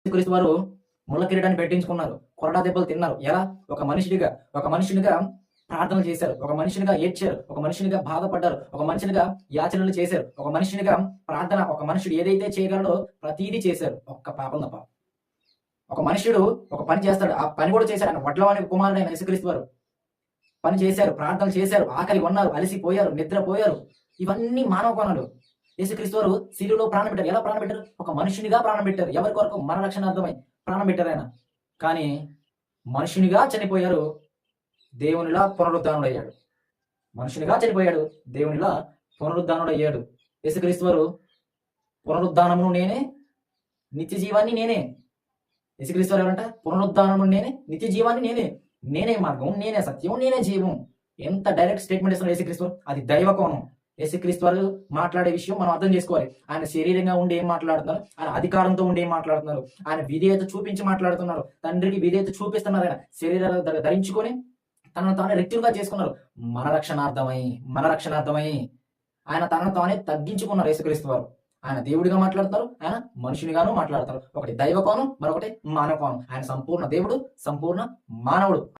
యేసుక్రీస్తు వారు ముళ్ళ కిరీటాన్ని పెట్టించుకున్నారు. కొరడా దెబ్బలు తిన్నారు. ఎలా? ఒక మనిషినిగా ప్రార్థనలు చేశారు. ఒక మనిషినిగా ఏడ్చారు. ఒక మనిషినిగా బాధపడ్డారు. ఒక మనిషినిగా యాచనలు చేశారు. ఒక మనిషినిగా ప్రార్థన ఒక మనుషుడు ఏదైతే చేయగలడో ప్రతీదీ చేశారు. ఒక్క పాపం తప్ప. ఒక మనుషుడు ఒక పని చేస్తాడు. ఆ పని కూడా చేశాడు. ఆయన వడ్లవాని కుమారుడైన యేసుక్రీస్తు వారు పని చేశారు. ప్రార్థనలు చేశారు. ఆకలిగా ఉన్నారు. అలసిపోయారు. నిద్రపోయారు. ఇవన్నీ మానవ కోణాలు. యేసుక్రీస్తు వారు శిలువలో ప్రాణం పెట్టారు. ఎలా ప్రాణం పెట్టారు? ఒక మనుషునిగా ప్రాణం పెట్టారు. ఎవరి కొరకు? మన రక్షణార్థమై ప్రాణం పెట్టారు ఆయన. కానీ మనుషునిగా చనిపోయారు. దేవునిలా పునరుద్ధానుడయ్యాడు. మనుషునిగా చనిపోయాడు. దేవునిలా పునరుద్ధానుడయ్యాడు. యేసుక్రీస్తు వారు పునరుద్ధానమును నేనే, నిత్య జీవాన్ని నేనే. యేసుక్రీస్తు వారు ఎవరంట? పునరుద్ధానము నేనే, నిత్య జీవాన్ని నేనే. నేనే మార్గం, నేనే సత్యం, నేనే జీవం. ఎంత డైరెక్ట్ స్టేట్మెంట్ ఇస్తున్నారు యేసుక్రీస్తు వారు. అది దైవ కోణం. యేసుక్రీస్తు వారు మాట్లాడే విషయం మనం అర్థం చేసుకోవాలి. ఆయన శరీరంగా ఉండి ఏం మాట్లాడుతున్నారు, ఆయన అధికారంతో ఉండి ఏం మాట్లాడుతున్నారు, ఆయన విధేయత చూపించి మాట్లాడుతున్నారు, తండ్రికి విధేయత చూపిస్తున్నారు. ఆయన శరీరాలు ధరించుకొని తనను తానే రిక్తులుగా చేసుకున్నారు. మన రక్షణార్థమై ఆయన తనను తానే తగ్గించుకున్నారు. యేసుక్రీస్తు వారు ఆయన దేవుడిగా మాట్లాడతారు, ఆయన మనుషునిగాను మాట్లాడతారు. ఒకటి దైవ కోణం, మరొకటి మానవ కోణం. ఆయన సంపూర్ణ దేవుడు, సంపూర్ణ మానవుడు.